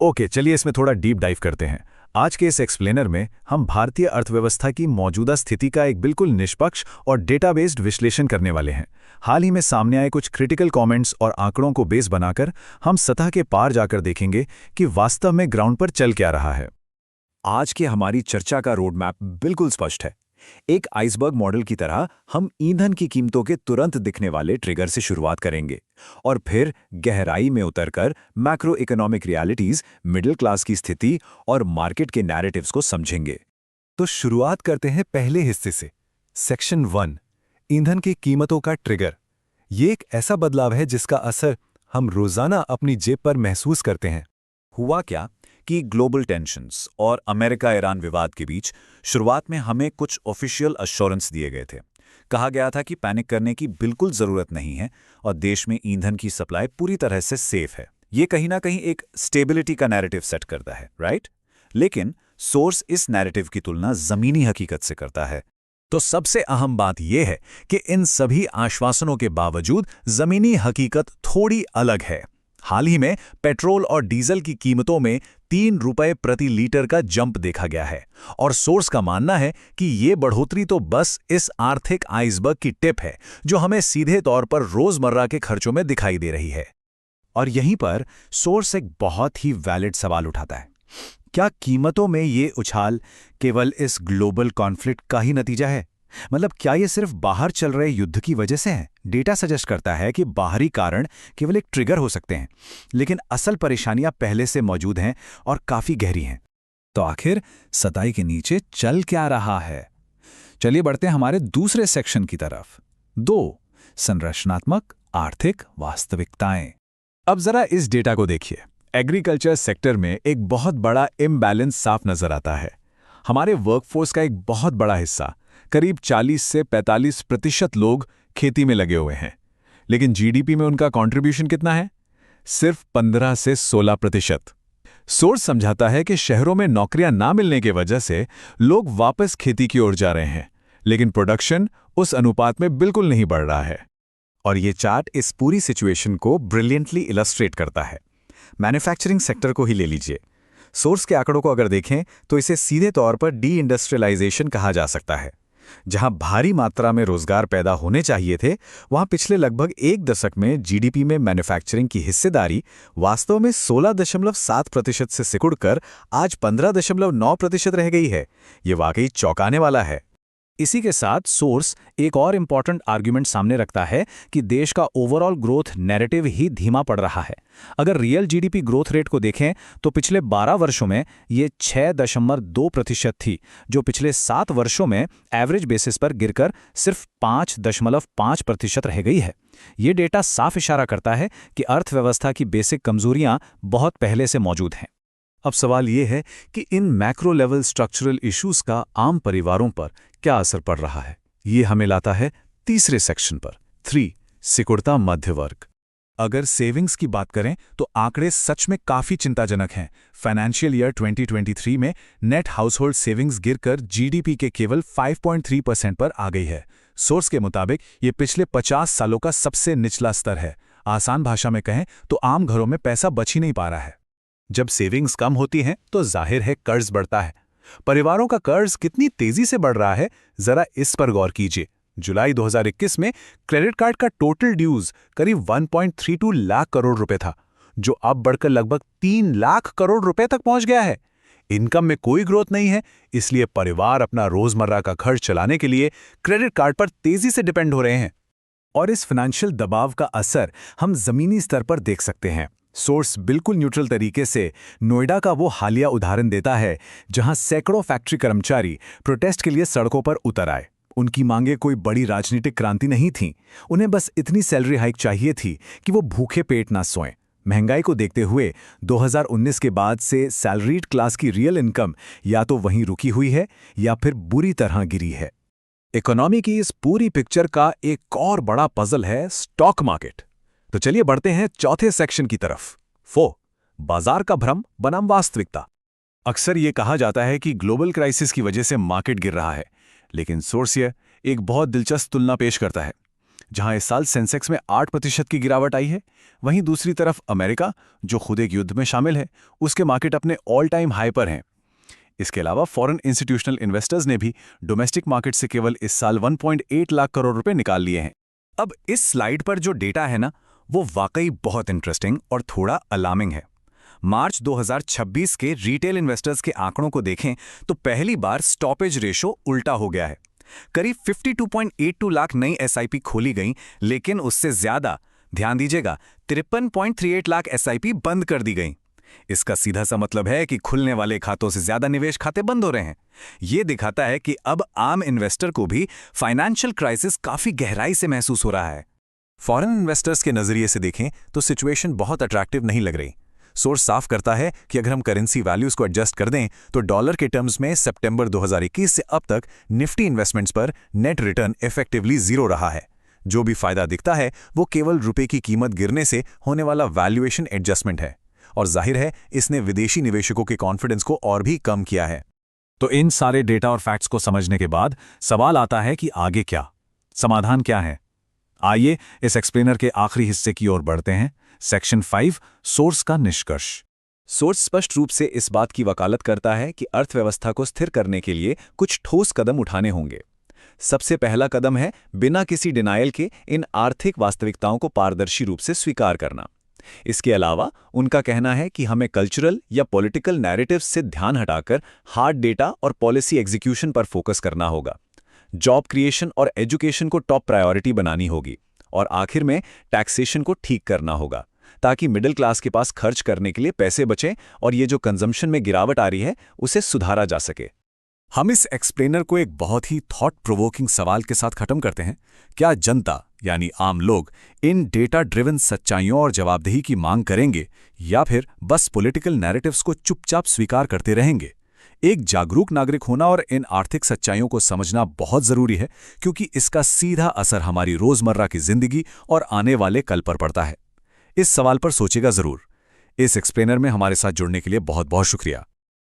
Okay, चलिए इसमें थोड़ा डीप डाइव करते हैं। आज के इस एक्सप्लेनर में हम भारतीय अर्थव्यवस्था की मौजूदा स्थिति का एक बिल्कुल निष्पक्ष और डेटा बेस्ड विश्लेषण करने वाले हैं। हाल ही में सामने आए कुछ क्रिटिकल कमेंट्स और आंकड़ों को बेस बनाकर हम सतह के पार जाकर देखेंगे कि वास्तव में ग्राउंड पर चल क्या रहा है। आज की हमारी चर्चा का रोड मैप बिल्कुल स्पष्ट है। एक आइसबर्ग मॉडल की तरह हम ईंधन की कीमतों के तुरंत दिखने वाले ट्रिगर से शुरुआत करेंगे और फिर गहराई में उतरकर macro economic realities, middle class की स्थिति और मार्केट के नैरेटिव्स को समझेंगे। तो शुरुआत करते हैं पहले हिस्से से। सेक्शन 1, ईंधन की कीमतों का ट्रिगर। ये एक ऐसा बदलाव है जिसका असर हम रोजाना अपनी जेब पर महसूस करते हैं। हुआ क्या कि ग्लोबल टेंशन्स और अमेरिका-ईरान विवाद के बीच शुरुआत में हमें कुछ ऑफिशियल अश्योरेंस दिए गए थे। कहा गया था कि पैनिक करने की बिल्कुल ज़रूरत नहीं है और देश में ईंधन की सप्लाई पूरी तरह से सेफ है। ये कहीं ना कहीं एक स्टेबिलिटी का नैरेटिव सेट करता है, राइट? लेकिन सोर्स इस नैरेटिव की तुलना ज़मीनी हकीकत से करता है। तो सबसे अहम बात यह है कि इन सभी आश्वासनों के बावजूद ज़मीनी हकीकत थोड़ी अलग है। हाल ही में पेट्रोल और डीजल की कीमतों में 3 रुपए प्रति लीटर का जंप देखा गया है और सोर्स का मानना है कि ये बढ़ोतरी तो बस इस आर्थिक आइसबर्ग की टिप है जो हमें सीधे तौर पर रोजमर्रा के खर्चों में दिखाई दे रही है। और यहीं पर सोर्स एक बहुत ही वैलिड सवाल उठाता है। क्या कीमतों में ये उछाल केवल इस ग्लोबल कॉन्फ्लिक्ट का ही नतीजा है? मतलब क्या ये सिर्फ बाहर चल रहे युद्ध की वजह से है? डेटा सजेस्ट करता है कि बाहरी कारण केवल एक ट्रिगर हो सकते हैं, लेकिन असल परेशानियां पहले से मौजूद हैं और काफी गहरी हैं। तो आखिर सताई के नीचे चल क्या रहा है? चलिए बढ़ते हैं हमारे दूसरे सेक्शन की तरफ। 2, संरचनात्मक आर्थिक वास्तविकताएं। अब जरा इस डेटा को देखिए। एग्रीकल्चर सेक्टर में एक बहुत बड़ा इम्बैलेंस साफ नजर आता है। हमारे वर्कफोर्स का एक बहुत बड़ा हिस्सा, करीब 40 से 45% लोग खेती में लगे हुए हैं, लेकिन जीडीपी में उनका कंट्रीब्यूशन कितना है? सिर्फ 15 से 16%। सोर्स समझाता है कि शहरों में नौकरियां ना मिलने की वजह से लोग वापस खेती की ओर जा रहे हैं, लेकिन प्रोडक्शन उस अनुपात में बिल्कुल नहीं बढ़ रहा है। और ये चार्ट इस पूरी सिचुएशन को ब्रिलियंटली इलस्ट्रेट करता है। मैन्युफैक्चरिंग सेक्टर को ही ले लीजिए। सोर्स के आंकड़ों को अगर देखें तो इसे सीधे तौर पर डी इंडस्ट्रियलाइजेशन कहा जा सकता है। जहां भारी मात्रा में रोजगार पैदा होने चाहिए थे, वहां पिछले लगभग एक दशक में जीडीपी में मैन्युफैक्चरिंग की हिस्सेदारी वास्तव में 16.7% से सिकुड़कर आज 15.9% रह गई है। ये वाकई चौंकाने वाला है। इसी के साथ सोर्स एक और इम्पॉर्टेंट आर्ग्यूमेंट सामने रखता है कि देश का ओवरऑल ग्रोथ नैरेटिव ही धीमा पड़ रहा है। अगर रियल जीडीपी ग्रोथ रेट को देखें तो पिछले 12 वर्षों में ये 6.2% थी, जो पिछले 7 वर्षों में एवरेज बेसिस पर गिरकर सिर्फ 5.5% रह गई है। ये डेटा साफ इशारा करता है कि अर्थव्यवस्था की बेसिक कमजोरियां बहुत पहले से मौजूद हैं। अब सवाल ये है कि इन मैक्रो लेवल स्ट्रक्चरल इश्यूज का आम परिवारों पर क्या असर पड़ रहा है। ये हमें लाता है तीसरे सेक्शन पर। 3, सिकुड़ता मध्य वर्ग। अगर सेविंग्स की बात करें तो आंकड़े सच में काफी चिंताजनक हैं। फाइनेंशियल ईयर 2023 में नेट हाउसहोल्ड सेविंग्स गिरकर जीडीपी के केवल 5.3% पर आ गई है। सोर्स के मुताबिक ये पिछले 50 सालों का सबसे निचला स्तर है। आसान भाषा में कहें तो आम घरों में पैसा बच ही नहीं पा रहा है। जब सेविंग्स कम होती हैं तो जाहिर है कर्ज बढ़ता है। परिवारों का कर्ज कितनी तेजी से बढ़ रहा है, जरा इस पर गौर कीजिए। जुलाई 2021 में क्रेडिट कार्ड का टोटल ड्यूज करीब 1.32 लाख करोड़ रुपए था, जो अब बढ़कर लगभग 3 लाख करोड़ रुपए तक पहुंच गया है। इनकम में कोई ग्रोथ नहीं है, इसलिए परिवार अपना रोजमर्रा का खर्च चलाने के लिए क्रेडिट कार्ड पर तेजी से डिपेंड हो रहे हैं। और इस फाइनेंशियल दबाव का असर हम जमीनी स्तर पर देख सकते हैं। सोर्स बिल्कुल न्यूट्रल तरीके से नोएडा का वो हालिया उदाहरण देता है जहां सैकड़ों फैक्ट्री कर्मचारी प्रोटेस्ट के लिए सड़कों पर उतर आए। उनकी मांगें कोई बड़ी राजनीतिक क्रांति नहीं थीं, उन्हें बस इतनी सैलरी हाइक चाहिए थी कि वो भूखे पेट ना सोएं। महंगाई को देखते हुए 2019 के बाद से सैलरीड क्लास की रियल इनकम या तो वहीं रुकी हुई है या फिर बुरी तरह गिरी है। इकोनॉमी की इस पूरी पिक्चर का एक और बड़ा पजल है स्टॉक मार्केट। तो चलिए बढ़ते हैं चौथे सेक्शन की तरफ। 4, बाजार का भ्रम बनाम वास्तविकता। अक्सर ये कहा जाता है कि ग्लोबल क्राइसिस की वजह से मार्केट गिर रहा है, लेकिन सोर्स ये एक बहुत दिलचस्प तुलना पेश करता है। जहां इस साल सेंसेक्स में 8% की गिरावट आई है। वहीं दूसरी तरफ अमेरिका, जो खुद एक युद्ध में शामिल है, उसके मार्केट अपने ऑल टाइम हाई पर हैं। इसके अलावा फॉरेन इंस्टीट्यूशनल इन्वेस्टर्स ने भी डोमेस्टिक मार्केट से केवल इस साल 1.8 लाख करोड़ रुपए निकाल लिए हैं। अब इस स्लाइड पर जो डेटा है ना, वो वाकई बहुत इंटरेस्टिंग और थोड़ा अलार्मिंग है। मार्च 2026 के रिटेल इन्वेस्टर्स के आंकड़ों को देखें तो पहली बार स्टॉपेज रेशो उल्टा हो गया है। करीब 52.82 लाख नई एसआईपी खोली गई, लेकिन उससे ज्यादा, ध्यान दीजिएगा, 53.38 लाख एसआईपी बंद कर दी गई। इसका सीधा सा मतलब है कि खुलने वाले खातों से ज्यादा निवेश खाते बंद हो रहे हैं। यह दिखाता है कि अब आम इन्वेस्टर को भी फाइनेंशियल क्राइसिस काफी गहराई से महसूस हो रहा है। फॉरेन इन्वेस्टर्स के नजरिए से देखें तो सिचुएशन बहुत अट्रैक्टिव नहीं लग रही। सोर्स साफ करता है कि अगर हम करेंसी वैल्यूज को एडजस्ट कर दें तो डॉलर के टर्म्स में सितंबर 2021 से अब तक निफ्टी इन्वेस्टमेंट्स पर नेट रिटर्न इफेक्टिवली 0 रहा है। जो भी फायदा दिखता है वो केवल रुपए की कीमत गिरने से होने वाला वैल्यूएशन एडजस्टमेंट है, और जाहिर है इसने विदेशी निवेशकों के कॉन्फिडेंस को और भी कम किया है। तो इन सारे डेटा और फैक्ट्स को समझने के बाद सवाल आता है कि आगे क्या, समाधान क्या है। आइए इस एक्सप्लेनर के आखिरी हिस्से की ओर बढ़ते हैं। सेक्शन 5, सोर्स का निष्कर्ष। सोर्स स्पष्ट रूप से इस बात की वकालत करता है कि अर्थव्यवस्था को स्थिर करने के लिए कुछ ठोस कदम उठाने होंगे। सबसे पहला कदम है बिना किसी डिनायल के इन आर्थिक वास्तविकताओं को पारदर्शी रूप से स्वीकार करना। इसके अलावा उनका कहना है कि हमें कल्चरल या पॉलिटिकल नैरेटिव्स से ध्यान हटाकर हार्ड डेटा और पॉलिसी एग्जीक्यूशन पर फोकस करना होगा। जॉब क्रिएशन और एजुकेशन को टॉप प्रायोरिटी बनानी होगी, और आखिर में टैक्सेशन को ठीक करना होगा ताकि मिडिल क्लास के पास खर्च करने के लिए पैसे बचें और ये जो कंजम्पशन में गिरावट आ रही है उसे सुधारा जा सके। हम इस एक्सप्लेनर को एक बहुत ही थॉट प्रोवोकिंग सवाल के साथ खत्म करते हैं। क्या जनता यानी आम लोग इन डेटा ड्रिवन सच्चाइयों और जवाबदेही की मांग करेंगे, या फिर बस पॉलिटिकल नैरेटिव्स को चुपचाप स्वीकार करते रहेंगे? एक जागरूक नागरिक होना और इन आर्थिक सच्चाइयों को समझना बहुत जरूरी है, क्योंकि इसका सीधा असर हमारी रोजमर्रा की जिंदगी और आने वाले कल पर पड़ता है। इस सवाल पर सोचेगा जरूर। इस एक्सप्लेनर में हमारे साथ जुड़ने के लिए बहुत बहुत शुक्रिया।